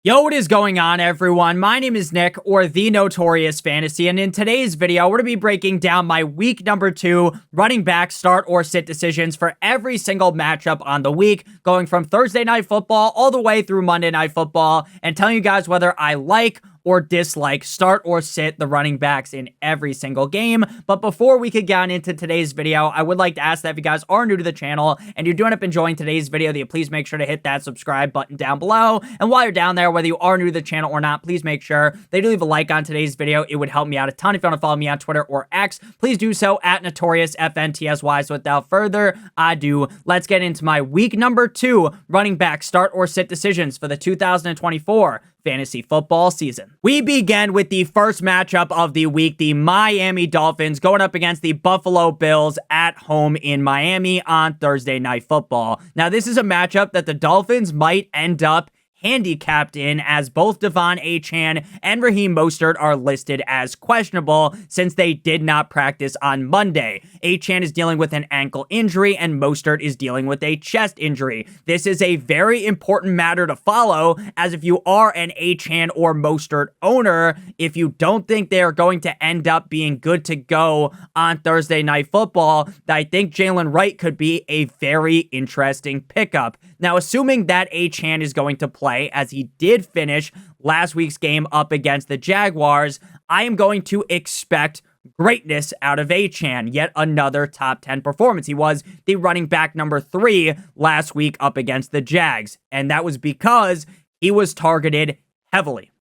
Yo, what is going on, everyone? My name is Nick, or the Notorious Fantasy, and in today's video, we're going to be breaking down my week number 2 running back start or sit decisions for every single matchup on the week, going from Thursday Night Football all the way through Monday Night Football, and telling you guys whether I like or dislike, start or sit the running backs in every single game. But before we could get into today's video, I would like to ask that if you guys are new to the channel and you do end up enjoying today's video, that you please make sure to hit that subscribe button down below. And while you're down there, whether you are new to the channel or not, please make sure that you leave a like on today's video. It would help me out a ton. If you want to follow me on Twitter or X, please do so at NotoriousFantasy. So without further ado, let's get into my week number 2 running back start or sit decisions for the 2024 fantasy football season. We begin with the first matchup of the week, the Miami Dolphins going up against the Buffalo Bills at home in Miami on Thursday Night Football. Now, this is a matchup that the Dolphins might end up handicapped in, as both Devon Achane and Raheem Mostert are listed as questionable since they did not practice on Monday. Achane is dealing with an ankle injury and Mostert is dealing with a chest injury. This is a very important matter to follow, as if you are an Achane or Mostert owner, if you don't think they are going to end up being good to go on Thursday Night Football, I think Jalen Wright could be a very interesting pickup. Now, assuming that Achane is going to play, as he did finish last week's game up against the Jaguars, I am going to expect greatness out of Achane. Yet another top 10 performance. He was the running back number 3 last week up against the Jags, and that was because he was targeted heavily.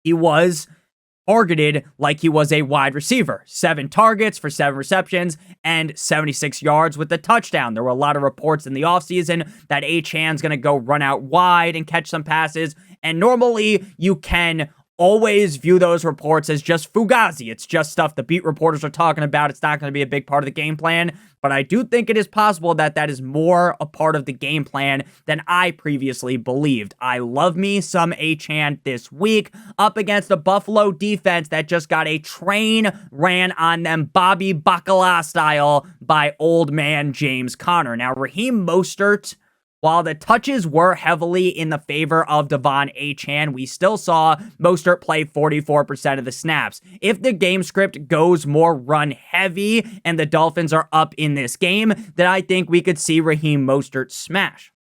He was targeted like he was a wide receiver. 7 targets for 7 receptions and 76 yards with a touchdown. There were a lot of reports in the offseason that Achane's going to go run out wide and catch some passes. And normally you can always view those reports as just fugazi. It's just stuff the beat reporters are talking about. It's not going to be a big part of the game plan. But I do think it is possible that that is more a part of the game plan than I previously believed. I love me some Achane this week up against a Buffalo defense that just got a train ran on them Bobby Bacala style by old man James Conner. Now, Raheem Mostert, while the touches were heavily in the favor of Devon Achane, we still saw Mostert play 44% of the snaps. If the game script goes more run heavy and the Dolphins are up in this game, then I think we could see Raheem Mostert smash.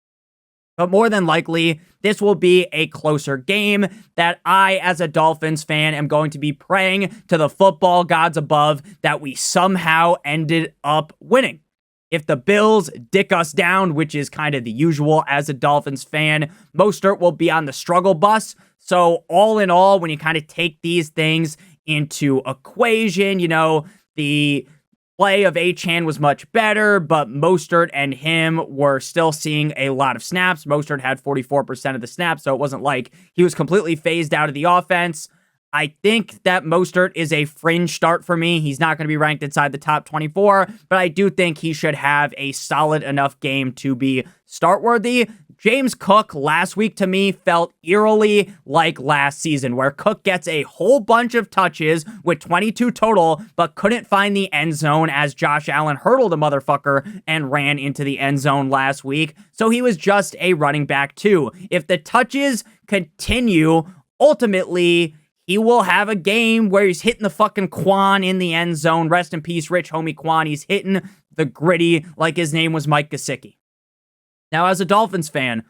But more than likely, this will be a closer game that I, as a Dolphins fan, am going to be praying to the football gods above that we somehow ended up winning. If the Bills dick us down, which is kind of the usual as a Dolphins fan, Mostert will be on the struggle bus. So all in all, when you kind of take these things into equation, you know, the play of Achane was much better, but Mostert and him were still seeing a lot of snaps. Mostert had 44% of the snaps, so it wasn't like he was completely phased out of the offense. I think that Mostert is a fringe start for me. He's not going to be ranked inside the top 24, but I do think he should have a solid enough game to be start-worthy. James Cook last week to me felt eerily like last season, where Cook gets a whole bunch of touches with 22 total, but couldn't find the end zone as Josh Allen hurdled a motherfucker and ran into the end zone last week. So he was just a running back too. If the touches continue, ultimately he will have a game where he's hitting the fucking Quan in the end zone. Rest in peace, rich homie Quan. He's hitting the gritty like his name was Mike Gesicki. Now, as a Dolphins fan,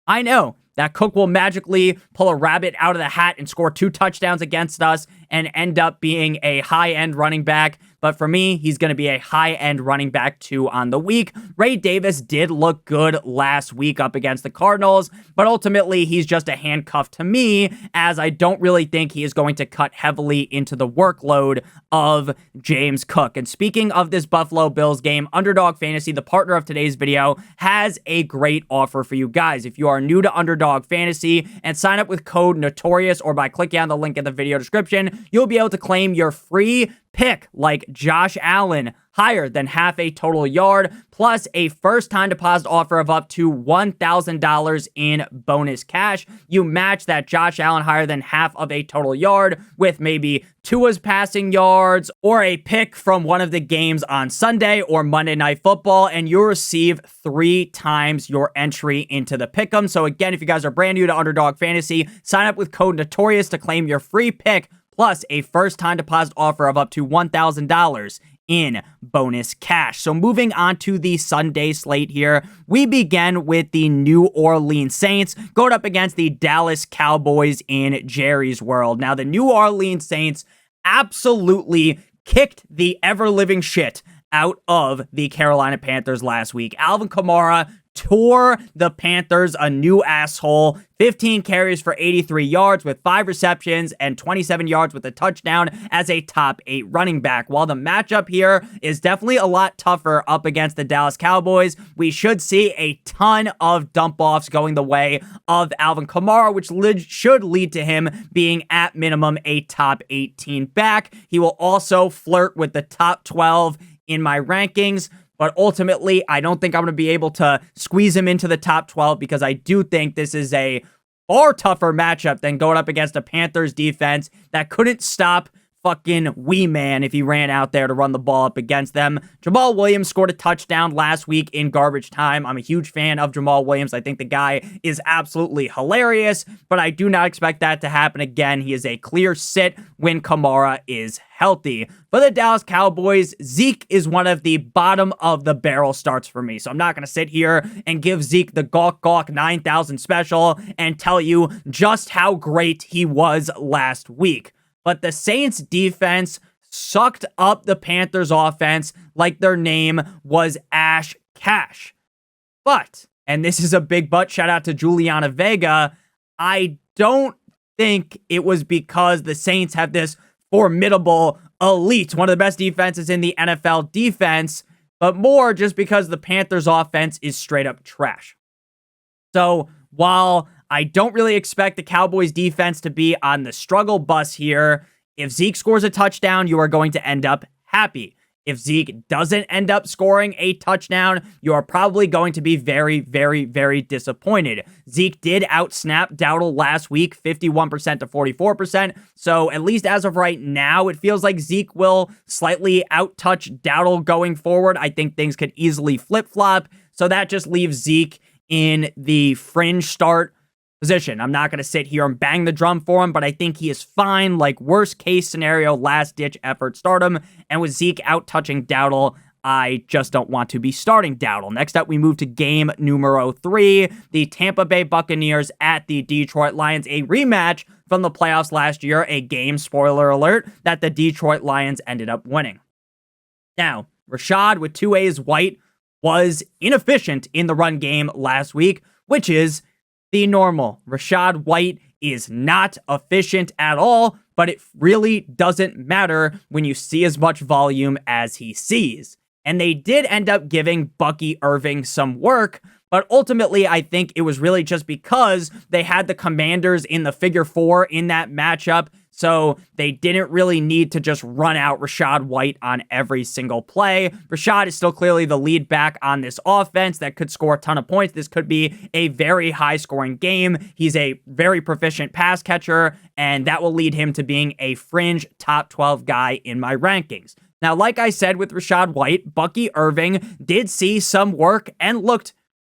I know that Cook will magically pull a rabbit out of the hat and score 2 touchdowns against us and end up being a high-end running back. But for me, he's going to be a high-end running back 2 on the week. Ray Davis did look good last week up against the Cardinals, but ultimately he's just a handcuff to me, as I don't really think he is going to cut heavily into the workload of James Cook. And speaking of this Buffalo Bills game, Underdog Fantasy, the partner of today's video, has a great offer for you guys. If you are new to Underdog Fantasy and sign up with code NOTORIOUS or by clicking on the link in the video description, you'll be able to claim your free pick like Josh Allen higher than half a total yard, plus a first-time deposit offer of up to $1,000 in bonus cash. You match that Josh Allen higher than half of a total yard with maybe Tua's passing yards or a pick from one of the games on Sunday or Monday Night Football, and you'll receive 3 times your entry into the pick'em. So again, if you guys are brand new to Underdog Fantasy, sign up with code Notorious to claim your free pick plus a first-time deposit offer of up to $1,000 in bonus cash. So moving on to the Sunday slate here, we begin with the New Orleans Saints going up against the Dallas Cowboys in Jerry's World. Now, the New Orleans Saints absolutely kicked the ever-living shit out of the Carolina Panthers last week. Alvin Kamara tore the Panthers a new asshole. 15 carries for 83 yards with 5 receptions and 27 yards with a touchdown as a top 8 running back. While the matchup here is definitely a lot tougher up against the Dallas Cowboys, we should see a ton of dump-offs going the way of Alvin Kamara, which should lead to him being at minimum a top 18 back. He will also flirt with the top 12 in my rankings. But ultimately, I don't think I'm going to be able to squeeze him into the top 12 because I do think this is a far tougher matchup than going up against a Panthers defense that couldn't stop fucking Wee Man if he ran out there to run the ball up against them. Jamal Williams scored a touchdown last week in garbage time. I'm a huge fan of Jamal Williams. I think the guy is absolutely hilarious, but I do not expect that to happen again. He is a clear sit when Kamara is healthy. For the Dallas Cowboys, Zeke is one of the bottom of the barrel starts for me. So I'm not going to sit here and give Zeke the Gawk Gawk 9,000 special and tell you just how great he was last week. But the Saints defense sucked up the Panthers offense like their name was Ash Cash. But, and this is a big but, shout out to Juliana Vega, I don't think it was because the Saints have this formidable elite, one of the best defenses in the NFL defense, but more just because the Panthers offense is straight up trash. So while I don't really expect the Cowboys defense to be on the struggle bus here, if Zeke scores a touchdown, you are going to end up happy. If Zeke doesn't end up scoring a touchdown, you are probably going to be very, very, very disappointed. Zeke did outsnap Dowdle last week, 51% to 44%. So at least as of right now, it feels like Zeke will slightly outtouch Dowdle going forward. I think things could easily flip-flop. So that just leaves Zeke in the fringe start position. I'm not going to sit here and bang the drum for him, but I think he is fine. Like worst case scenario, last ditch effort, start him. And with Zeke out touching Dowdle, I just don't want to be starting Dowdle. Next up, we move to game numero 3, the Tampa Bay Buccaneers at the Detroit Lions, a rematch from the playoffs last year, a game, spoiler alert, that the Detroit Lions ended up winning. Now, Rashad with 2 A's White was inefficient in the run game last week, which is the normal. Rashad White is not efficient at all, but it really doesn't matter when you see as much volume as he sees. And they did end up giving Bucky Irving some work, but ultimately I think it was really just because they had the Commanders in the figure 4 in that matchup, so they didn't really need to just run out Rashad White on every single play. Rashad is still clearly the lead back on this offense that could score a ton of points. This could be a very high-scoring game. He's a very proficient pass catcher, and that will lead him to being a fringe top 12 guy in my rankings. Now, like I said with Rashad White, Bucky Irving did see some work and looked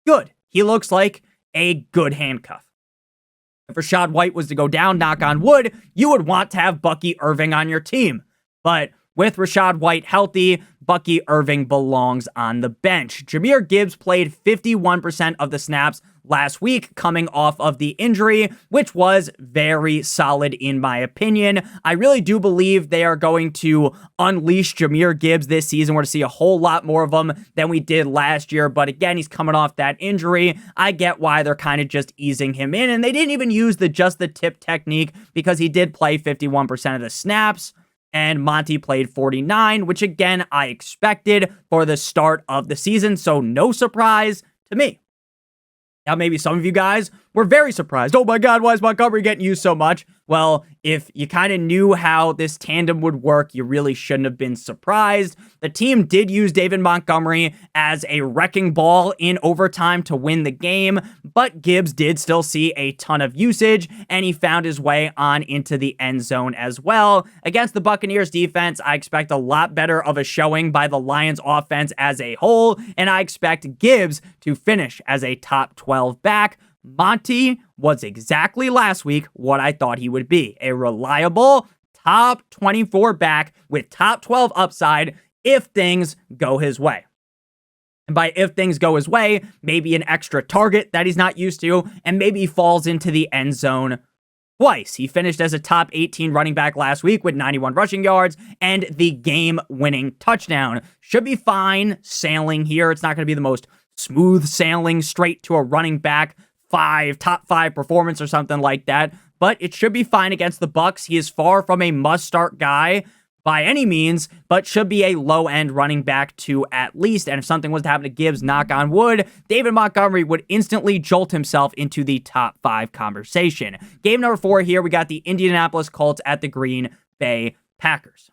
good. He looks like a good handcuff. If Rashad White was to go down, knock on wood, you would want to have Bucky Irving on your team. But with Rashad White healthy, Bucky Irving belongs on the bench. Jahmyr Gibbs played 51% of the snaps last week coming off of the injury, which was very solid in my opinion. I really do believe they are going to unleash Jahmyr Gibbs this season. We're going to see a whole lot more of them than we did last year, but again, he's coming off that injury. I get why they're kind of just easing him in, and they didn't even use the just the tip technique because he did play 51% of the snaps. And Monty played 49, which again, I expected for the start of the season, so no surprise to me. Now, maybe some of you guys were very surprised. Oh my God, why is Montgomery getting used so much? Well, if you kind of knew how this tandem would work, you really shouldn't have been surprised. The team did use David Montgomery as a wrecking ball in overtime to win the game, but Gibbs did still see a ton of usage, and he found his way on into the end zone as well. Against the Buccaneers defense, I expect a lot better of a showing by the Lions offense as a whole, and I expect Gibbs to finish as a top 12 back. Monty was exactly last week what I thought he would be, a reliable top 24 back with top 12 upside if things go his way. And by if things go his way, maybe an extra target that he's not used to, and maybe he falls into the end zone twice. He finished as a top 18 running back last week with 91 rushing yards and the game-winning touchdown. Should be fine sailing here. It's not going to be the most smooth sailing straight to a running back top five performance or something like that, but it should be fine against the Bucs. He is far from a must-start guy by any means, but should be a low-end running back to at least, and if something was to happen to Gibbs, knock on wood, David Montgomery would instantly jolt himself into the top 5 conversation. Game number 4 here, we got the Indianapolis Colts at the Green Bay Packers.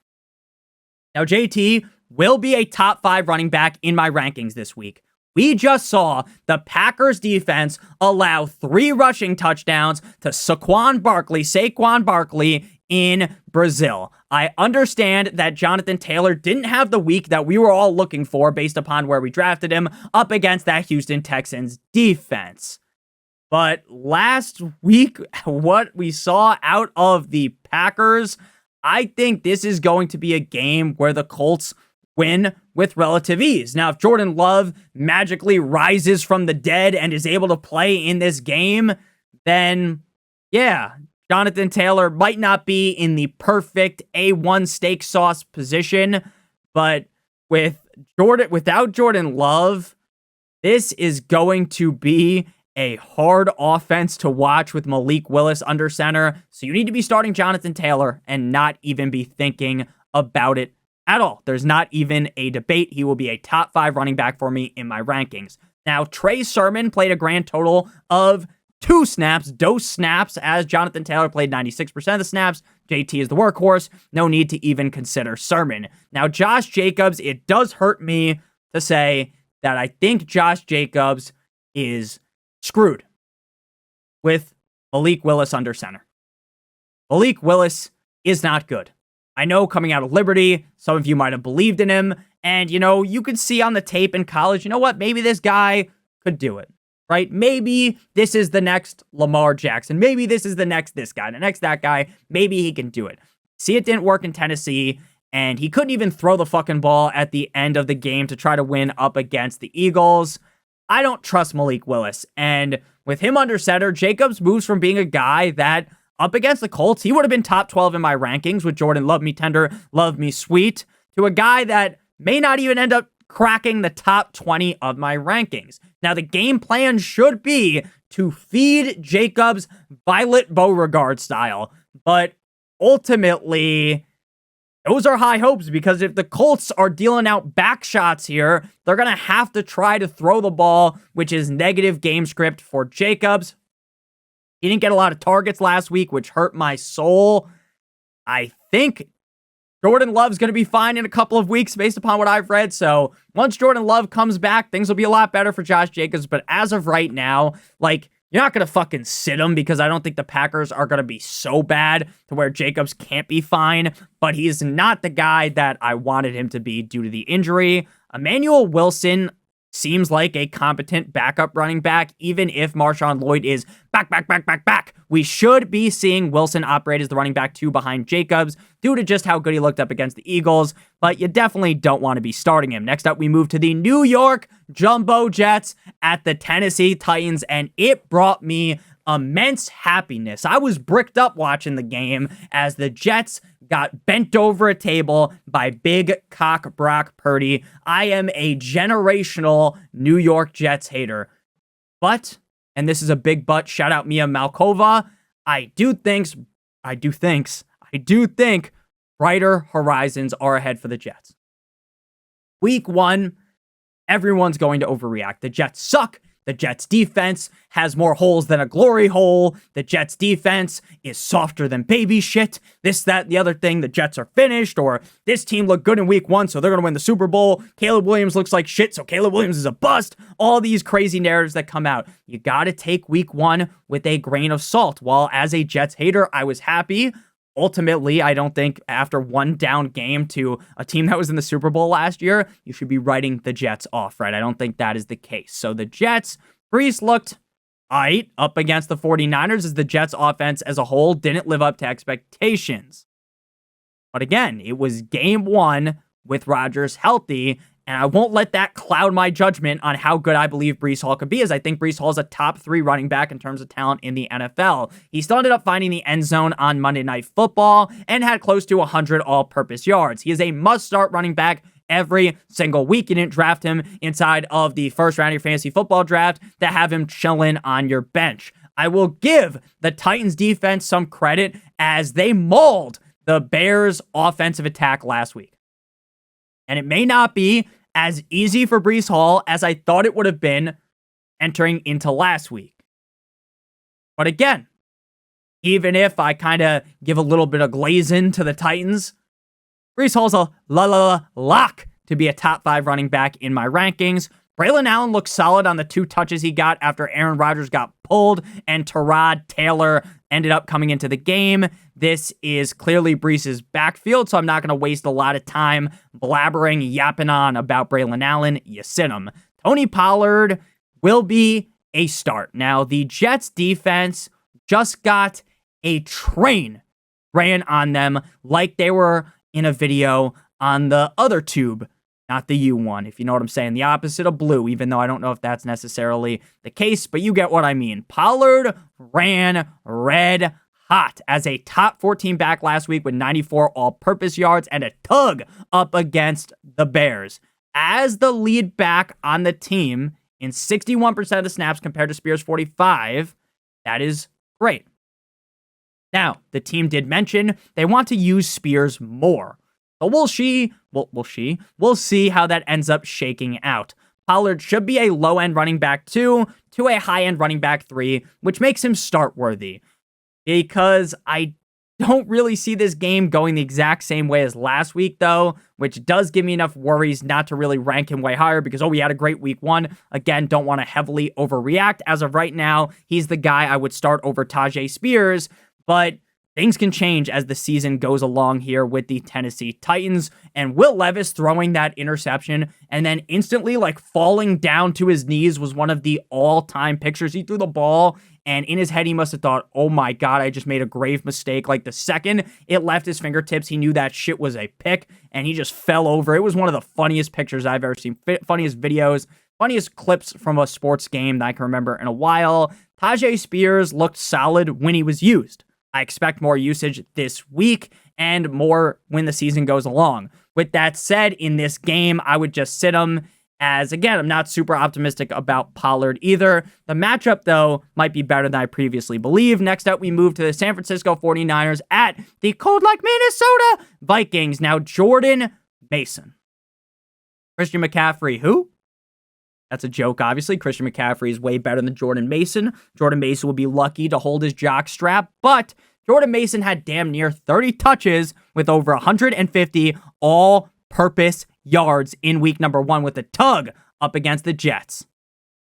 Now, JT will be a top 5 running back in my rankings this week. We just saw the Packers defense allow 3 rushing touchdowns to Saquon Barkley in Brazil. I understand that Jonathan Taylor didn't have the week that we were all looking for based upon where we drafted him up against that Houston Texans defense. But last week, what we saw out of the Packers, I think this is going to be a game where the Colts win with relative ease. Now, if Jordan Love magically rises from the dead and is able to play in this game, then yeah, Jonathan Taylor might not be in the perfect A1 steak sauce position, but without Jordan Love, this is going to be a hard offense to watch with Malik Willis under center. So you need to be starting Jonathan Taylor and not even be thinking about it at all. There's not even a debate. He will be a top 5 running back for me in my rankings. Now, Trey Sermon played a grand total of 2 snaps, dose snaps, as Jonathan Taylor played 96% of the snaps. JT is the workhorse. No need to even consider Sermon. Now, Josh Jacobs, it does hurt me to say that I think Josh Jacobs is screwed with Malik Willis under center. Malik Willis is not good. I know coming out of Liberty, some of you might have believed in him, and, you could see on the tape in college, maybe this guy could do it, right? Maybe this is the next Lamar Jackson. Maybe this is the next this guy, the next that guy. Maybe he can do it. See, it didn't work in Tennessee, and he couldn't even throw the fucking ball at the end of the game to try to win up against the Eagles. I don't trust Malik Willis, and with him under center, Jacobs moves from being a guy that up against the Colts, he would have been top 12 in my rankings with Jordan Love Me Tender, Love Me Sweet, to a guy that may not even end up cracking the top 20 of my rankings. Now, the game plan should be to feed Jacobs Violet Beauregard style, but ultimately, those are high hopes because if the Colts are dealing out back shots here, they're going to have to try to throw the ball, which is negative game script for Jacobs. He didn't get a lot of targets last week, which hurt my soul. I think Jordan Love's going to be fine in a couple of weeks based upon what I've read. So once Jordan Love comes back, things will be a lot better for Josh Jacobs. But as of right now, you're not going to fucking sit him because I don't think the Packers are going to be so bad to where Jacobs can't be fine. But he's not the guy that I wanted him to be due to the injury. Emmanuel Wilson seems like a competent backup running back, even if Marshawn Lloyd is back. We should be seeing Wilson operate as the running back 2 behind Jacobs due to just how good he looked up against the Eagles, but you definitely don't want to be starting him. Next up, we move to the New York Jumbo Jets at the Tennessee Titans, and it brought me immense happiness. I was bricked up watching the game as the Jets got bent over a table by big cock Brock Purdy. I am a generational New York Jets hater. But, and this is a big but, shout out Mia Malkova, I do think brighter horizons are ahead for the Jets. Week 1, everyone's going to overreact. The Jets suck. The Jets defense has more holes than a glory hole. The Jets defense is softer than baby shit. This, that, the other thing. The Jets are finished, or this team looked good in week 1, so they're going to win the Super Bowl. Caleb Williams looks like shit, so Caleb Williams is a bust. All these crazy narratives that come out. You got to take week 1 with a grain of salt. While as a Jets hater, I was happy. Ultimately, I don't think after one down game to a team that was in the Super Bowl last year, you should be writing the Jets off, right? I don't think that is the case. So the Jets, Brees looked aight up against the 49ers as the Jets offense as a whole didn't live up to expectations. But again, it was game 1 with Rodgers healthy, and I won't let that cloud my judgment on how good I believe Brees Hall could be, as I think Brees Hall is a top 3 running back in terms of talent in the NFL. He still ended up finding the end zone on Monday Night Football and had close to 100 all-purpose yards. He is a must-start running back every single week. You didn't draft him inside of the first round of your fantasy football draft to have him chilling on your bench. I will give the Titans defense some credit as they mauled the Bears offensive attack last week. And it may not be as easy for Brees Hall as I thought it would have been entering into last week. But again, even if I kind of give a little bit of glazing to the Titans, Brees Hall's a lock to be a top 5 running back in my rankings. Braylon Allen looked solid on the 2 touches he got after Aaron Rodgers got pulled and Tyrod Taylor ended up coming into the game. This is clearly Brees' backfield, so I'm not going to waste a lot of time blabbering, yapping on about Braylon Allen. You sit him. Tony Pollard will be a start. Now, the Jets defense just got a train ran on them like they were in a video on the other tube. Not the U one, if you know what I'm saying. The opposite of blue, even though I don't know if that's necessarily the case, but you get what I mean. Pollard ran red hot as a top 14 back last week with 94 all-purpose yards and a tug up against the Bears. As the lead back on the team in 61% of the snaps compared to Spears' 45, that is great. Now, the team did mention they want to use Spears more. But we'll see how that ends up shaking out. Pollard should be a low-end running back 2 to a high-end running back 3, which makes him start-worthy. Because I don't really see this game going the exact same way as last week, though, which does give me enough worries not to really rank him way higher because, he had a great week 1. Again, don't want to heavily overreact. As of right now, he's the guy I would start over Tajay Spears, but things can change as the season goes along here with the Tennessee Titans, and Will Levis throwing that interception and then instantly falling down to his knees was one of the all-time pictures. He threw the ball and in his head he must have thought, oh my God, I just made a grave mistake. The second it left his fingertips, he knew that shit was a pick and he just fell over. It was one of the funniest pictures I've ever seen, funniest videos, funniest clips from a sports game that I can remember in a while. Tajay Spears looked solid when he was used. I expect more usage this week and more when the season goes along. With that said, in this game, I would just sit him as, again, I'm not super optimistic about Pollard either. The matchup, though, might be better than I previously believed. Next up, we move to the San Francisco 49ers at the cold like Minnesota Vikings. Now, Jordan Mason. Christian McCaffrey, who? That's a joke, obviously. Christian McCaffrey is way better than Jordan Mason. Jordan Mason would be lucky to hold his jock strap, but Jordan Mason had damn near 30 touches with over 150 all-purpose yards in week number 1 with a tug up against the Jets.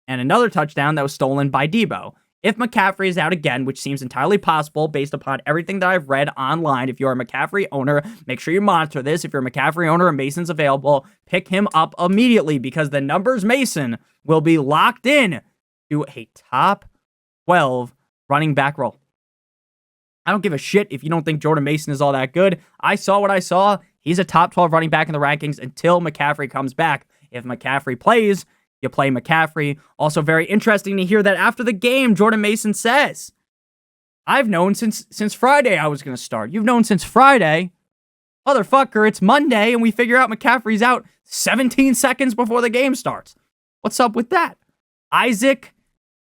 And another touchdown that was stolen by Debo. If McCaffrey is out again, which seems entirely possible based upon everything that I've read online, if you're a McCaffrey owner, make sure you monitor this. If you're a McCaffrey owner and Mason's available, pick him up immediately because the numbers Mason will be locked in to a top 12 running back role. I don't give a shit if you don't think Jordan Mason is all that good. I saw what I saw. He's a top 12 running back in the rankings until McCaffrey comes back. If McCaffrey plays, you play McCaffrey. Also very interesting to hear that after the game, Jordan Mason says, I've known since Friday I was going to start. You've known since Friday? Motherfucker, it's Monday and we figure out McCaffrey's out 17 seconds before the game starts. What's up with that? Isaac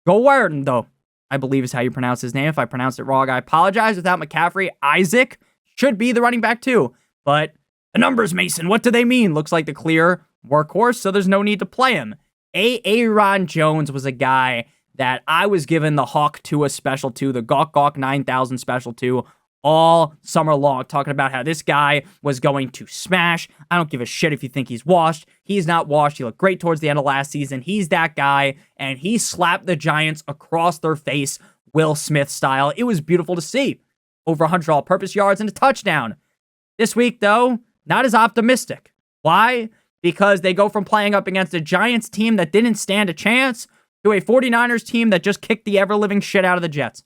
Gowerden, I believe is how you pronounce his name. If I pronounced it wrong, I apologize. Without McCaffrey, Isaac should be the running back too. But the numbers, Mason, what do they mean? Looks like the clear workhorse, so there's no need to play him. Aaron Jones was a guy that I was given the Hawk 2 a special to, the Gawk Gawk 9000 special to, all summer long, talking about how this guy was going to smash. I don't give a shit if you think he's washed. He's not washed. He looked great towards the end of last season. He's that guy, and he slapped the Giants across their face, Will Smith style. It was beautiful to see. Over 100 all-purpose yards and a touchdown. This week, though, not as optimistic. Why? Because they go from playing up against a Giants team that didn't stand a chance to a 49ers team that just kicked the ever-living shit out of the Jets.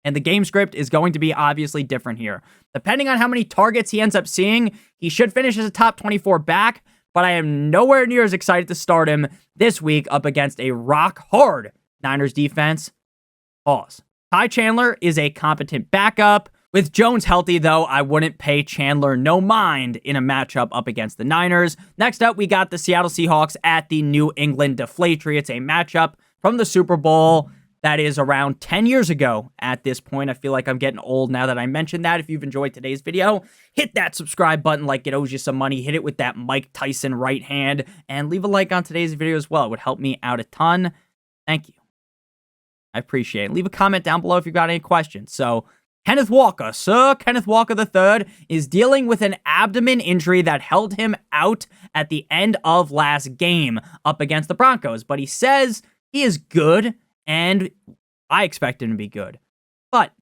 And the game script is going to be obviously different here. Depending on how many targets he ends up seeing, he should finish as a top 24 back, but I am nowhere near as excited to start him this week up against a rock-hard Niners defense. Pause. Ty Chandler is a competent backup. With Jones healthy, though, I wouldn't pay Chandler no mind in a matchup up against the Niners. Next up, we got the Seattle Seahawks at the New England Deflatriots, a matchup from the Super Bowl that is around 10 years ago at this point. I feel like I'm getting old now that I mentioned that. If you've enjoyed today's video, hit that subscribe button like it owes you some money. Hit it with that Mike Tyson right hand, and leave a like on today's video as well. It would help me out a ton. Thank you. I appreciate it. Leave a comment down below if you've got any questions. So, Kenneth Walker, Sir Kenneth Walker III, is dealing with an abdomen injury that held him out at the end of last game up against the Broncos. But he says he is good, and I expect him to be good. But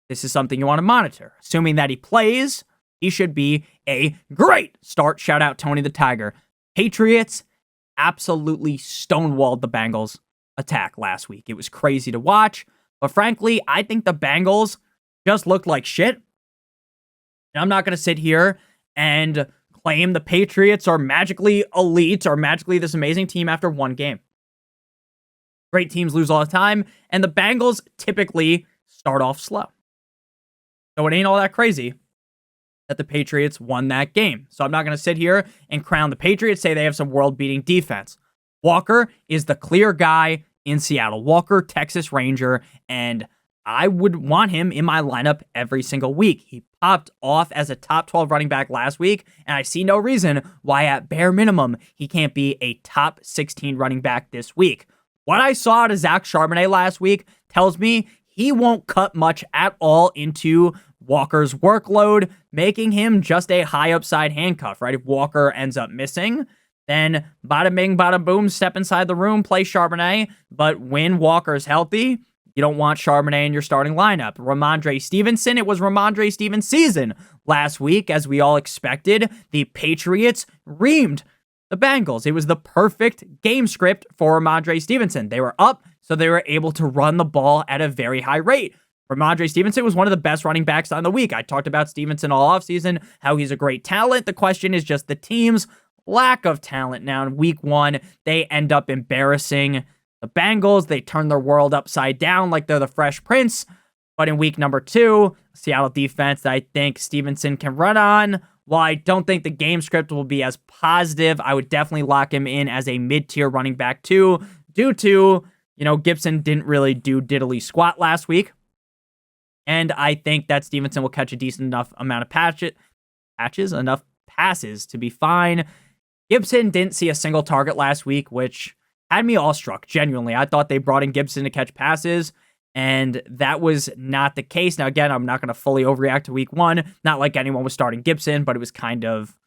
this is something you want to monitor. Assuming that he plays, he should be a great start. Shout out Tony the Tiger. Patriots absolutely stonewalled the Bengals attack last week. It was crazy to watch. But frankly, I think the Bengals just looked like shit. And I'm not going to sit here and claim the Patriots are magically elite or magically this amazing team after one game. Great teams lose all the time, and the Bengals typically start off slow. So it ain't all that crazy that the Patriots won that game. So I'm not going to sit here and crown the Patriots, say they have some world-beating defense. Walker is the clear guy in Seattle. Walker, Texas Ranger, and I would want him in my lineup every single week. He popped off as a top 12 running back last week, and I see no reason why at bare minimum he can't be a top 16 running back this week. What I saw out of Zach Charbonnet last week tells me he won't cut much at all into Walker's workload, making him just a high upside handcuff, right? If Walker ends up missing, then bada bing, bada boom, step inside the room, play Charbonnet. But when Walker's healthy, you don't want Charbonnet in your starting lineup. Ramondre Stevenson, it was Ramondre Stevens' season last week, as we all expected. The Patriots reamed the Bengals. It was the perfect game script for Ramondre Stevenson. They were up, so they were able to run the ball at a very high rate. Ramondre Stevenson was one of the best running backs on the week. I talked about Stevenson all offseason, how he's a great talent. The question is just the team's lack of talent. Now, in week one, they end up embarrassing the Bengals. They turn their world upside down like they're the Fresh Prince. But in week number two, Seattle defense that I think Stevenson can run on. While I don't think the game script will be as positive, I would definitely lock him in as a mid-tier running back too, due to, Gibson didn't really do diddly squat last week. And I think that Stevenson will catch a decent enough amount of enough passes to be fine. Gibson didn't see a single target last week, which had me awestruck, genuinely. I thought they brought in Gibson to catch passes, and that was not the case. Now, again, I'm not going to fully overreact to week one. Not like anyone was starting Gibson, but it was kind of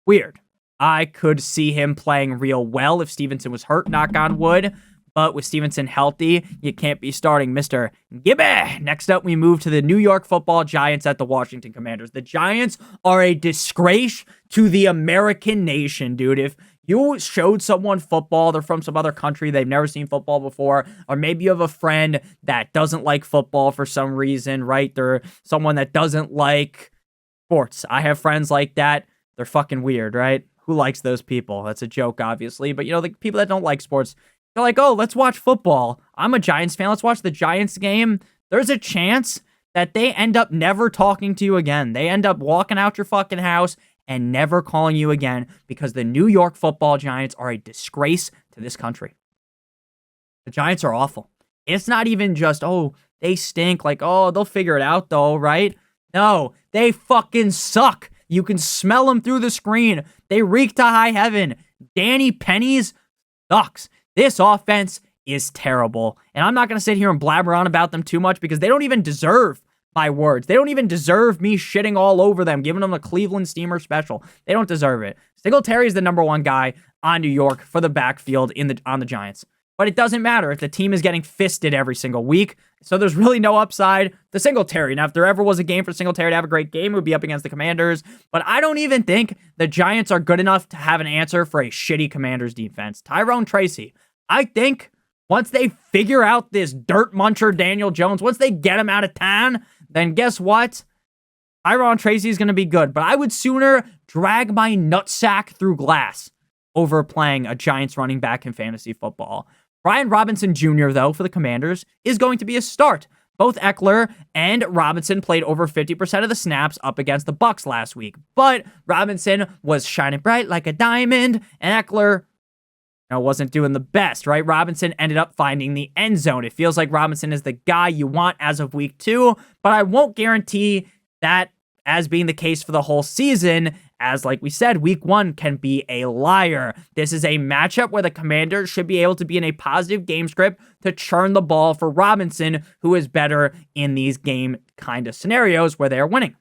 weird. I could see him playing real well if Stevenson was hurt, knock on wood. But with Stevenson healthy, you can't be starting Mr. Gibby. Next up, we move to the New York Football Giants at the Washington Commanders. The Giants are a disgrace to the American nation, dude. If you showed someone football, they're from some other country, they've never seen football before, or maybe you have a friend that doesn't like football for some reason, right? They're someone that doesn't like sports. I have friends like that. They're fucking weird, right? Who likes those people? That's a joke, obviously. But, the people that don't like sports, they're like, oh, let's watch football. I'm a Giants fan. Let's watch the Giants game. There's a chance that they end up never talking to you again. They end up walking out your fucking house and never calling you again because the New York Football Giants are a disgrace to this country. The Giants are awful. It's not even just, oh, they stink. Like, oh, they'll figure it out though, right? No, they fucking suck. You can smell them through the screen. They reek to high heaven. Danny Penny's sucks. This offense is terrible. And I'm not going to sit here and blabber on about them too much because they don't even deserve my words. They don't even deserve me shitting all over them, giving them a Cleveland Steamer special. They don't deserve it. Singletary is the number one guy on New York for the backfield on the Giants. But it doesn't matter if the team is getting fisted every single week. So there's really no upside to Singletary. Now, if there ever was a game for Singletary to have a great game, it would be up against the Commanders. But I don't even think the Giants are good enough to have an answer for a shitty Commanders defense. Tyrone Tracy, I think once they figure out this dirt muncher Daniel Jones, once they get him out of town, then guess what? Tyrone Tracy is going to be good. But I would sooner drag my nutsack through glass over playing a Giants running back in fantasy football. Brian Robinson Jr., though, for the Commanders, is going to be a start. Both Eckler and Robinson played over 50% of the snaps up against the Bucs last week. But Robinson was shining bright like a diamond, and Eckler wasn't doing the best, right? Robinson ended up finding the end zone. It feels like Robinson is the guy you want as of week 2, but I won't guarantee that as being the case for the whole season, as like we said, week 1 can be a liar. This is a matchup where the Commanders should be able to be in a positive game script to churn the ball for Robinson, who is better in these game kind of scenarios where they are winning.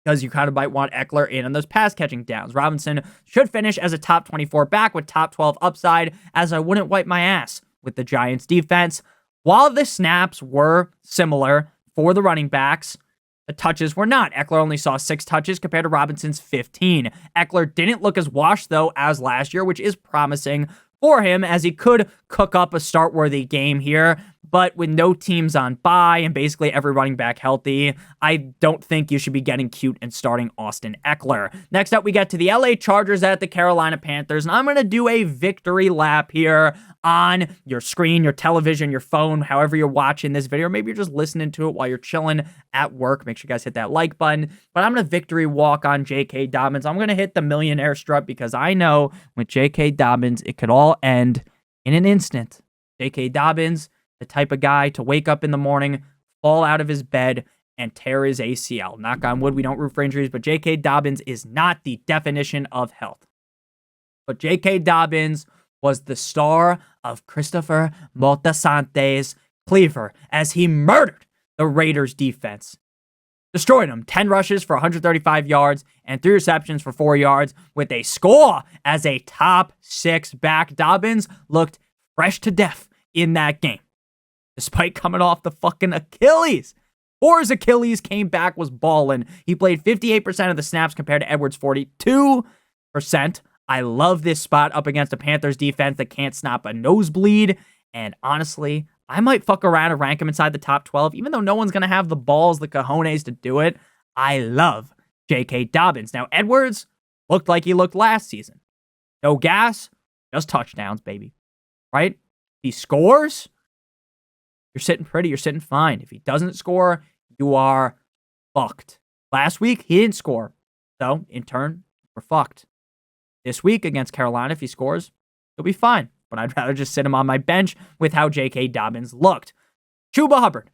Because you kind of might want Eckler in on those pass catching downs. Robinson should finish as a top 24 back with top 12 upside, as I wouldn't wipe my ass with the Giants defense. While the snaps were similar for the running backs, the touches were not. Eckler only saw 6 touches compared to Robinson's 15. Eckler didn't look as washed, though, as last year, which is promising for him, as he could cook up a start-worthy game here. But with no teams on bye and basically every running back healthy, I don't think you should be getting cute and starting Austin Eckler. Next up, we get to the LA Chargers at the Carolina Panthers, and I'm going to do a victory lap here on your screen, your television, your phone, however you're watching this video. Maybe you're just listening to it while you're chilling at work. Make sure you guys hit that like button. But I'm going to victory walk on J.K. Dobbins. I'm going to hit the millionaire strut because I know with J.K. Dobbins, it could all end in an instant. J.K. Dobbins, the type of guy to wake up in the morning, fall out of his bed, and tear his ACL. Knock on wood, we don't root for injuries, but J.K. Dobbins is not the definition of health. But J.K. Dobbins was the star of Christopher Moltisante's Cleaver as he murdered the Raiders defense. Destroyed them. 10 rushes for 135 yards and 3 receptions for 4 yards with a score as a top 6 back. Dobbins looked fresh to death in that game, despite coming off the fucking Achilles. Or his Achilles came back, was balling. He played 58% of the snaps compared to Edwards' 42%. I love this spot up against a Panthers defense that can't stop a nosebleed. And honestly, I might fuck around and rank him inside the top 12, even though no one's going to have the balls, the cojones to do it. I love J.K. Dobbins. Now, Edwards looked like he looked last season. No gas, just touchdowns, baby. Right? If he scores, you're sitting pretty, you're sitting fine. If he doesn't score, you are fucked. Last week, he didn't score. So, in turn, we're fucked. This week against Carolina, if he scores, he'll be fine. But I'd rather just sit him on my bench with how J.K. Dobbins looked. Chuba Hubbard.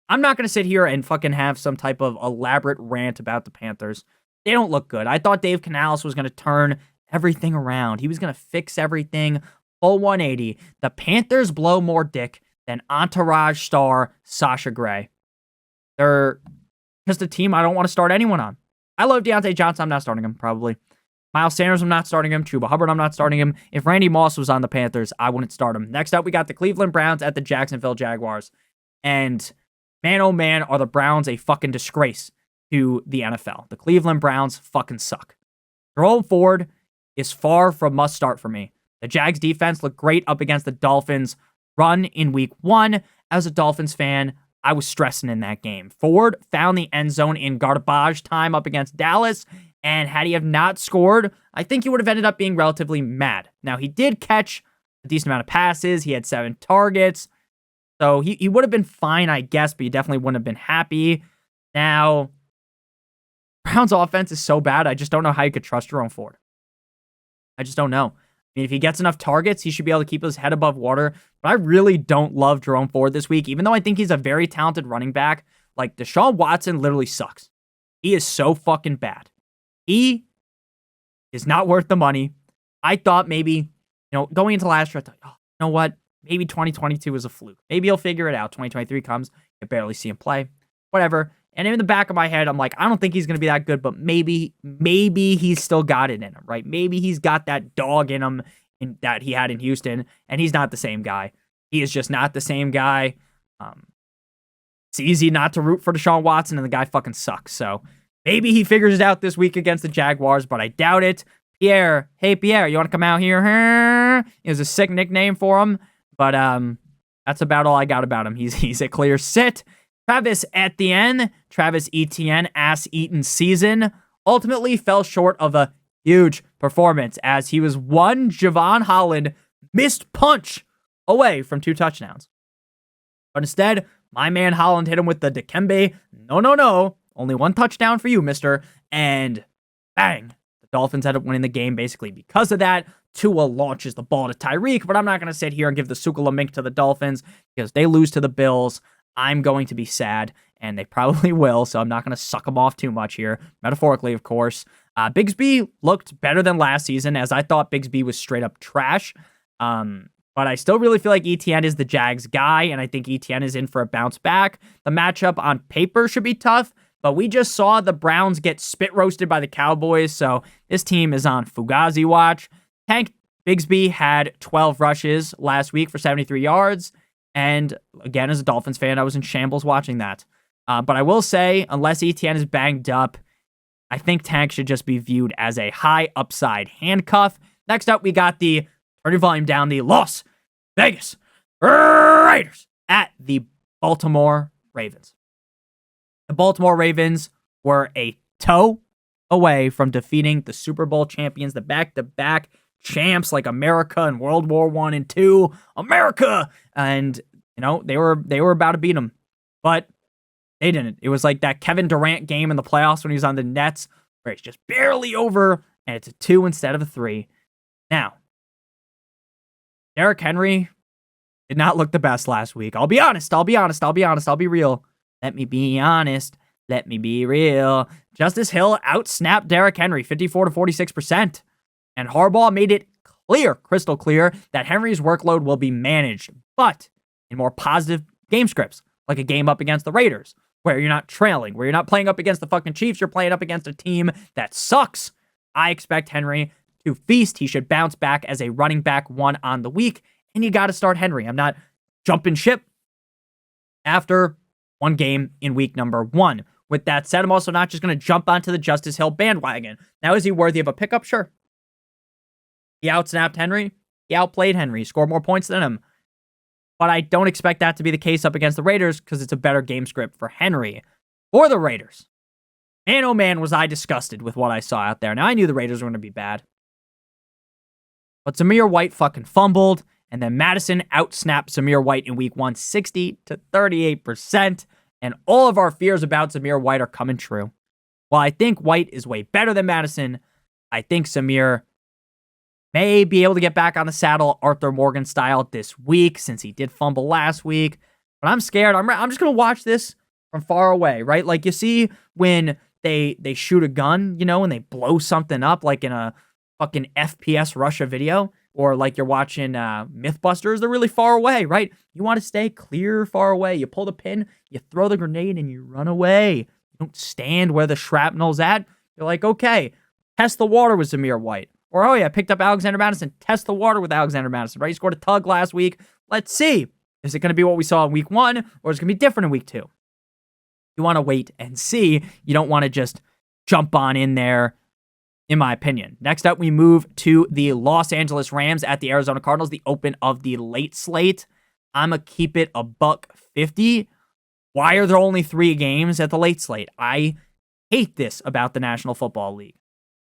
I'm not going to sit here and fucking have some type of elaborate rant about the Panthers. They don't look good. I thought Dave Canales was going to turn everything around. He was going to fix everything. Full 180. The Panthers blow more dick than Entourage star Sasha Gray. They're just a team I don't want to start anyone on. I love Deontay Johnson. I'm not starting him, probably. Miles Sanders, I'm not starting him. Chuba Hubbard, I'm not starting him. If Randy Moss was on the Panthers, I wouldn't start him. Next up, we got the Cleveland Browns at the Jacksonville Jaguars. And man, oh man, are the Browns a fucking disgrace to the NFL. The Cleveland Browns fucking suck. Jerome Ford is far from must start for me. The Jags defense looked great up against the Dolphins run in week 1. As a Dolphins fan, I was stressing in that game. Ford found the end zone in garbage time up against Dallas, and had he have not scored, I think he would have ended up being relatively mad. Now, he did catch a decent amount of passes. He had 7 targets, so he would have been fine, I guess, but he definitely wouldn't have been happy. Now, Browns offense is so bad, I just don't know how you could trust Jerome Ford. I just don't know. I mean, if he gets enough targets, he should be able to keep his head above water. But I really don't love Jerome Ford this week, even though I think he's a very talented running back. Like, Deshaun Watson literally sucks. He is so fucking bad. He is not worth the money. I thought maybe, going into last year, I thought, oh, you know what? Maybe 2022 was a fluke. Maybe he'll figure it out. 2023 comes, you barely see him play. Whatever. And in the back of my head, I'm like, I don't think he's going to be that good, but maybe he's still got it in him, right? Maybe he's got that dog in him that he had in Houston, and he's not the same guy. He is just not the same guy. It's easy not to root for Deshaun Watson, and the guy fucking sucks. So maybe he figures it out this week against the Jaguars, but I doubt it. Pierre, hey Pierre, you want to come out here? It was a sick nickname for him, but that's about all I got about him. He's a clear sit. Travis Etienne, ass-eaten season, ultimately fell short of a huge performance as he was one Javon Holland missed punch away from 2 touchdowns. But instead, my man Holland hit him with the Dikembe, no, only 1 touchdown for you, mister, and bang. The Dolphins ended up winning the game basically because of that. Tua launches the ball to Tyreek, but I'm not going to sit here and give the Sukalamink to the Dolphins because they lose to the Bills. I'm going to be sad, and they probably will, so I'm not going to suck them off too much here, metaphorically, of course. Bigsby looked better than last season, as I thought Bigsby was straight up trash. But I still really feel like Etienne is the Jags guy, and I think Etienne is in for a bounce back. The matchup on paper should be tough, but we just saw the Browns get spit roasted by the Cowboys, so this team is on Fugazi watch. Tank Bigsby had 12 rushes last week for 73 yards, and again, as a Dolphins fan, I was in shambles watching that. But I will say, unless Etienne is banged up, I think Tank should just be viewed as a high upside handcuff. Next up, we got the, turn your volume down, the Las Vegas Raiders at the Baltimore Ravens. The Baltimore Ravens were a toe away from defeating the Super Bowl champions, the back-to-back champs like America in World War I and II. America! And, they were about to beat them. But they didn't. It was like that Kevin Durant game in the playoffs when he was on the Nets, where it's just barely over, and it's a 2 instead of a 3. Now, Derrick Henry did not look the best last week. I'll be honest. I'll be real. Let me be honest. Let me be real. Justice Hill outsnapped Derrick Henry 54-46%. And Harbaugh made it clear, crystal clear, that Henry's workload will be managed, but in more positive game scripts, like a game up against the Raiders, where you're not trailing, where you're not playing up against the fucking Chiefs, you're playing up against a team that sucks. I expect Henry to feast. He should bounce back as a running back 1 on the week, and you got to start Henry. I'm not jumping ship after 1 game in week number 1. With that said, I'm also not just going to jump onto the Justice Hill bandwagon. Now, is he worthy of a pickup? Sure. He outsnapped Henry. He outplayed Henry. Scored more points than him. But I don't expect that to be the case up against the Raiders because it's a better game script for Henry. For the Raiders, man, oh man, was I disgusted with what I saw out there. Now, I knew the Raiders were going to be bad. But Zamir White fucking fumbled, and then Madison outsnapped Zamir White in week 1, 60-38%. And all of our fears about Zamir White are coming true. While I think White is way better than Madison, I think Zamir may be able to get back on the saddle Arthur Morgan style this week since he did fumble last week. But I'm scared. I'm just going to watch this from far away, right? Like you see when they shoot a gun, and they blow something up like in a fucking FPS Russia video, or like you're watching Mythbusters, they're really far away, right? You want to stay clear, far away. You pull the pin, you throw the grenade, and you run away. You don't stand where the shrapnel's at. You're like, okay, test the water with Zamir White. Or, oh yeah, picked up Alexander Madison. Test the water with Alexander Madison, right? He scored a tug last week. Let's see. Is it going to be what we saw in week 1, or is it going to be different in week 2? You want to wait and see. You don't want to just jump on in there, in my opinion. Next up, we move to the Los Angeles Rams at the Arizona Cardinals, the open of the late slate. I'm going to keep it $1.50. Why are there only 3 games at the late slate? I hate this about the National Football League.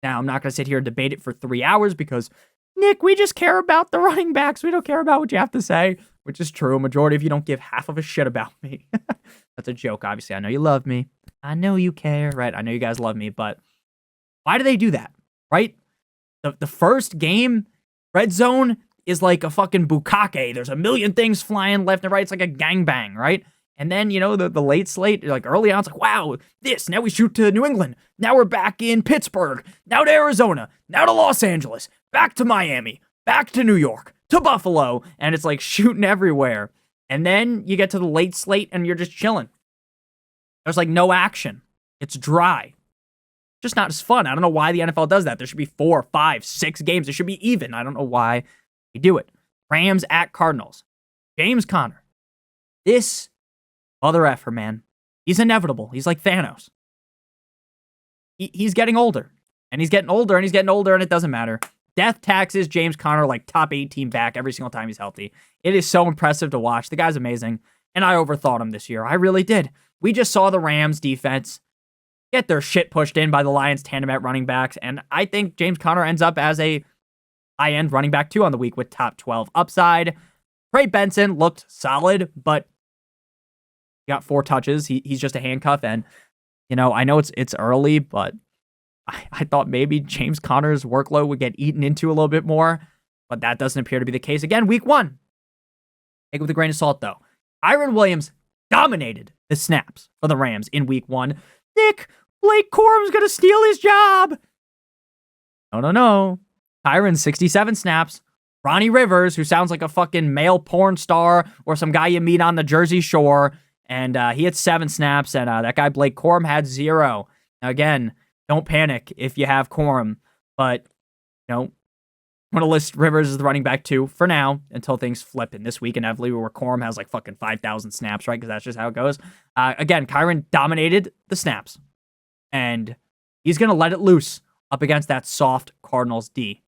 Now, I'm not going to sit here and debate it for 3 hours because, Nick, we just care about the running backs. We don't care about what you have to say, which is true. A majority of you don't give half of a shit about me. That's a joke, obviously. I know you love me. I know you care, right? I know you guys love me, but why do they do that, right? The first game, red zone, is like a fucking bukkake. There's a million things flying left and right. It's like a gangbang, right? And then, the late slate, like early on, it's like, wow, now we shoot to New England. Now we're back in Pittsburgh. Now to Arizona. Now to Los Angeles. Back to Miami. Back to New York. To Buffalo. And it's like shooting everywhere. And then you get to the late slate and you're just chilling. There's like no action. It's dry. Just not as fun. I don't know why the NFL does that. There should be 4, 5, 6 games. It should be even. I don't know why they do it. Rams at Cardinals. James Conner. This mother effer, man. He's inevitable. He's like Thanos. He's getting older. And he's getting older, and he's getting older, and it doesn't matter. Death taxes James Conner like top 18 back every single time he's healthy. It is so impressive to watch. The guy's amazing. And I overthought him this year. I really did. We just saw the Rams defense get their shit pushed in by the Lions tandem at running backs. And I think James Conner ends up as a high-end running back 2 on the week with top 12 upside. Trey Benson looked solid, but he got 4 touches. He's just a handcuff. And, I know it's early, but I thought maybe James Conner's workload would get eaten into a little bit more, but that doesn't appear to be the case. Again, week 1. Take it with a grain of salt, though. Kyren Williams dominated the snaps for the Rams in week 1. Nick, Blake Corum's going to steal his job. No. Kyren, 67 snaps. Ronnie Rivers, who sounds like a fucking male porn star or some guy you meet on the Jersey Shore, and he had 7 snaps, and that guy Blake Corum had 0. Now, again, don't panic if you have Corum, but, I'm going to list Rivers as the running back 2 for now until things flip in this week, inevitably, where Corum has like fucking 5,000 snaps, right? Because that's just how it goes. Again, Kyren dominated the snaps, and he's going to let it loose up against that soft Cardinals D.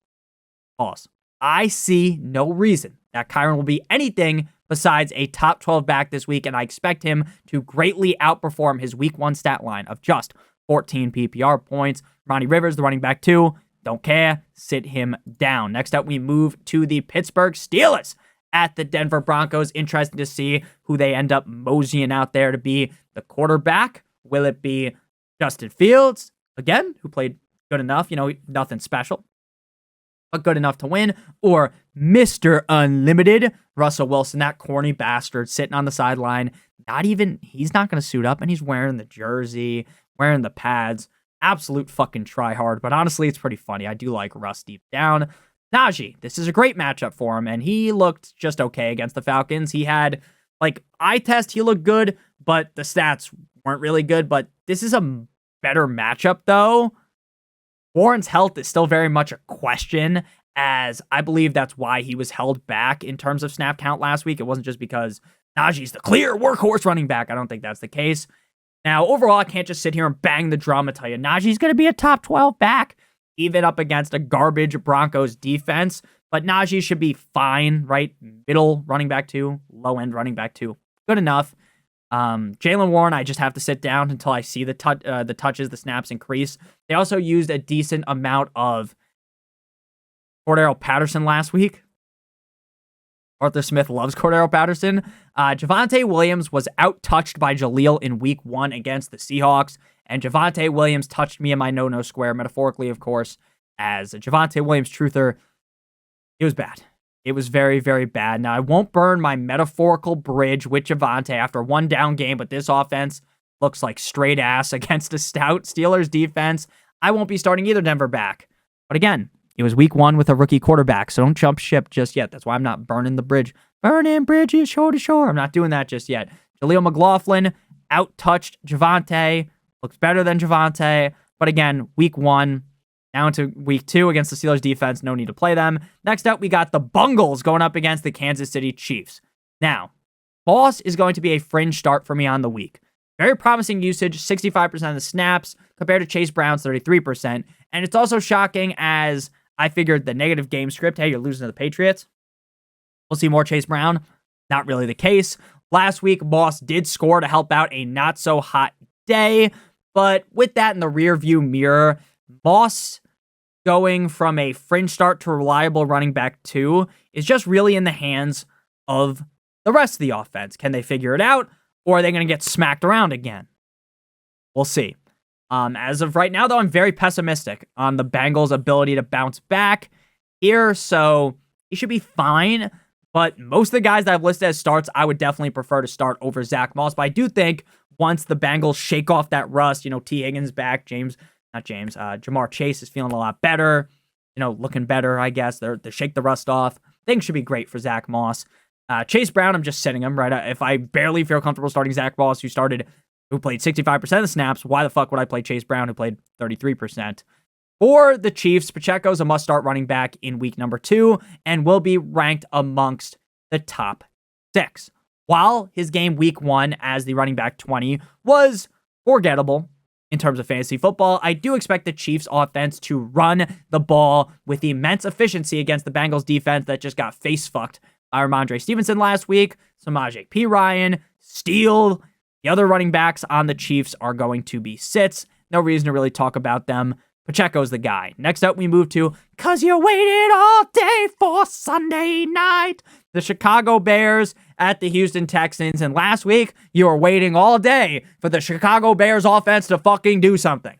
Pause. I see no reason that Kyren will be anything besides a top 12 back this week, and I expect him to greatly outperform his week 1 stat line of just 14 PPR points. Ronnie Rivers, the running back 2, don't care. Sit him down. Next up, we move to the Pittsburgh Steelers at the Denver Broncos. Interesting to see who they end up moseying out there to be the quarterback. Will it be Justin Fields, again, who played good enough, nothing special, but good enough to win, or Mr. Unlimited, Russell Wilson, that corny bastard sitting on the sideline. He's not going to suit up, and he's wearing the jersey, wearing the pads. Absolute fucking tryhard, but honestly, it's pretty funny. I do like Russ deep down. Najee, this is a great matchup for him, and he looked just okay against the Falcons. He had, eye test, he looked good, but the stats weren't really good, but this is a better matchup, though. Warren's health is still very much a question, as I believe that's why he was held back in terms of snap count last week. It wasn't just because Najee's the clear workhorse running back. I don't think that's the case. Now, overall, I can't just sit here and bang the drum and tell you Najee's going to be a top 12 back, even up against a garbage Broncos defense. But Najee should be fine, right? Middle running back 2, low-end running back 2. Good enough. Jaylen Warren, I just have to sit down until I see the touches, the snaps increase. They also used a decent amount of Cordero Patterson last week. Arthur Smith loves Cordero Patterson. Javonte Williams was out-touched by Jaleel in week 1 against the Seahawks, and Javonte Williams touched me in my no-no square, metaphorically, of course, as a Javonte Williams truther. It was bad. It was very, very bad. Now, I won't burn my metaphorical bridge with Javonte after one down game, but this offense looks like straight ass against a stout Steelers defense. I won't be starting either Denver back. But again, it was week 1 with a rookie quarterback, so don't jump ship just yet. That's why I'm not burning the bridge. Burning bridges shore to shore. I'm not doing that just yet. Jaleel McLaughlin out-touched Javonte. Looks better than Javonte. But again, week 1, now into week 2 against the Steelers defense. No need to play them. Next up, we got the Bengals going up against the Kansas City Chiefs. Now, Boss is going to be a fringe start for me on the week. Very promising usage, 65% of the snaps, compared to Chase Brown's 33%. And it's also shocking as I figured the negative game script, hey, you're losing to the Patriots. We'll see more Chase Brown. Not really the case. Last week, Boss did score to help out a not-so-hot day. But with that in the rearview mirror, Boss going from a fringe start to a reliable running back 2 is just really in the hands of the rest of the offense. Can they figure it out, or are they going to get smacked around again? We'll see. As of right now, though, I'm very pessimistic on the Bengals' ability to bounce back here, so he should be fine. But most of the guys that I've listed as starts, I would definitely prefer to start over Zach Moss. But I do think once the Bengals shake off that rust, T. Higgins back, Jamar Chase is feeling a lot better, looking better, I guess. They shake the rust off. Things should be great for Zach Moss. Chase Brown, I'm just sitting him, right? If I barely feel comfortable starting Zach Moss, who played 65% of the snaps, why the fuck would I play Chase Brown, who played 33%? For the Chiefs, Pacheco's a must-start running back in week number 2 and will be ranked amongst the top 6. While his game week 1 as the running back 20 was forgettable in terms of fantasy football, I do expect the Chiefs offense to run the ball with immense efficiency against the Bengals defense that just got face-fucked by Ramondre Stevenson last week. Samaje Perine, Steele, the other running backs on the Chiefs are going to be sits. No reason to really talk about them. Pacheco's the guy. Next up, we move to, 'cause you waited all day for Sunday night, the Chicago Bears at the Houston Texans. And last week, you were waiting all day for the Chicago Bears offense to fucking do something.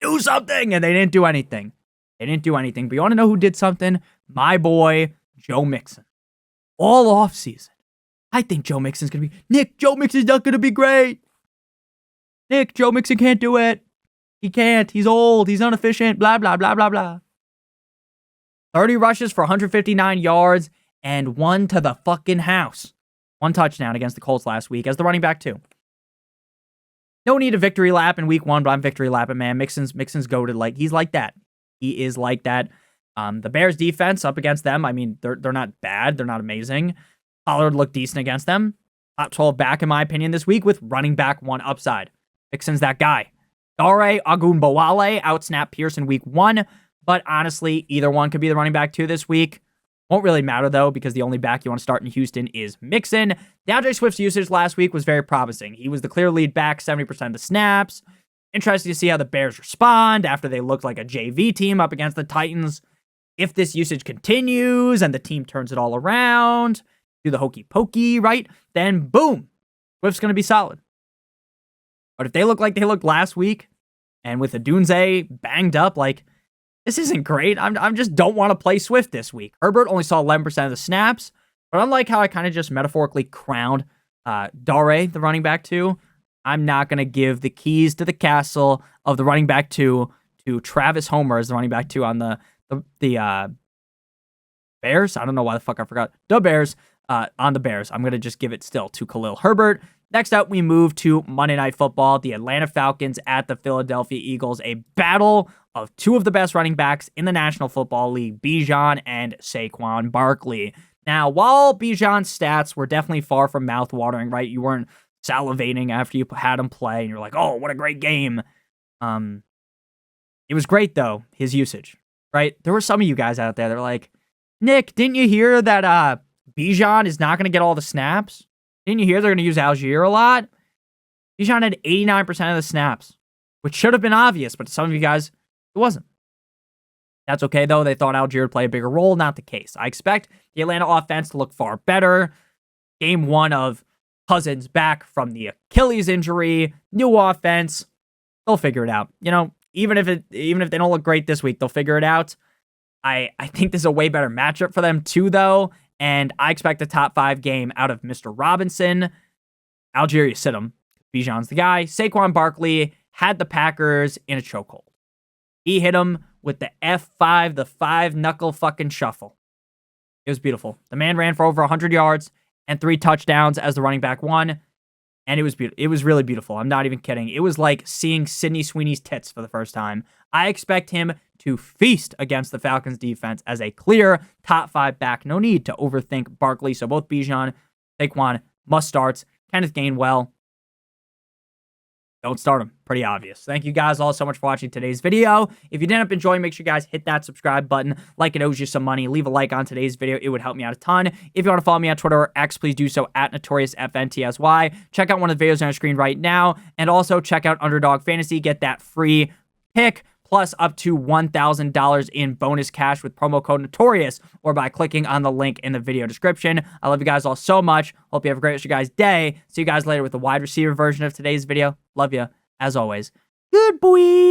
Do something! And they didn't do anything. But you want to know who did something? My boy, Joe Mixon. All offseason. I think Joe Mixon's going to be... Nick, Joe Mixon's not going to be great. Nick, Joe Mixon can't do it. He can't. He's old. He's inefficient. Blah, blah, blah, blah, blah. 30 rushes for 159 yards and 1 to the fucking house. 1 touchdown against the Colts last week as the running back, too. No need a victory lap in week 1, but I'm victory lapping, man. Mixon's goated. He's like that. He is like that. The Bears defense up against them, I mean, they're not bad. They're not amazing. Pollard looked decent against them. Top 12 back, in my opinion, this week with running back 1 upside. Mixon's that guy. Dare Ogunbowale outsnapped Pierce in week 1, but honestly, either one could be the running back 2 this week. Won't really matter, though, because the only back you want to start in Houston is Mixon. DeAndre Swift's usage last week was very promising. He was the clear lead back, 70% of the snaps. Interesting to see how the Bears respond after they looked like a JV team up against the Titans. If this usage continues and the team turns it all around, do the hokey pokey, right? Then boom, Swift's going to be solid. But if they look like they looked last week, and with Odunze banged up, this isn't great. I just don't want to play Swift this week. Herbert only saw 11% of the snaps, but unlike how I kind of just metaphorically crowned Dare, the running back 2, I'm not going to give the keys to the castle of the running back 2 to Travis Homer as the running back 2 on the Bears. I don't know why the fuck I forgot. The Bears on the Bears. I'm going to just give it still to Khalil Herbert. Next up, we move to Monday Night Football, the Atlanta Falcons at the Philadelphia Eagles, a battle of 2 of the best running backs in the National Football League, Bijan and Saquon Barkley. Now, while Bijan's stats were definitely far from mouth-watering, right? You weren't salivating after you had him play, and you're like, oh, what a great game. It was great, though, his usage, right? There were some of you guys out there that were like, Nick, didn't you hear that Bijan is not going to get all the snaps? Didn't you hear they're going to use Algier a lot? Bijan had 89% of the snaps, which should have been obvious, but to some of you guys, it wasn't. That's okay, though. They thought Algier would play a bigger role. Not the case. I expect the Atlanta offense to look far better. Game 1 of Cousins back from the Achilles injury. New offense. They'll figure it out. Even if they don't look great this week, they'll figure it out. I think this is a way better matchup for them, too, though. And I expect a top 5 game out of Mr. Robinson. Algier, you sit him. Bijan's the guy. Saquon Barkley had the Packers in a chokehold. He hit him with the F5, the 5-knuckle fucking shuffle. It was beautiful. The man ran for over 100 yards and 3 touchdowns as the running back 1. And it was beautiful. It was really beautiful. I'm not even kidding. It was like seeing Sidney Sweeney's tits for the first time. I expect him to feast against the Falcons defense as a clear top 5 back. No need to overthink Barkley. So both Bijan, Saquon, must starts. Kenneth Gainwell, don't start him. Pretty obvious. Thank you guys all so much for watching today's video. If you did end up enjoying, make sure you guys hit that subscribe button. Like it owes you some money. Leave a like on today's video. It would help me out a ton. If you want to follow me on Twitter or X, please do so at NotoriousFantasy. Check out one of the videos on your screen right now. And also check out Underdog Fantasy. Get that free pick plus up to $1,000 in bonus cash with promo code Notorious or by clicking on the link in the video description. I love you guys all so much. Hope you have a great rest of your guys' day. See you guys later with the wide receiver version of today's video. Love you, as always. Good boy.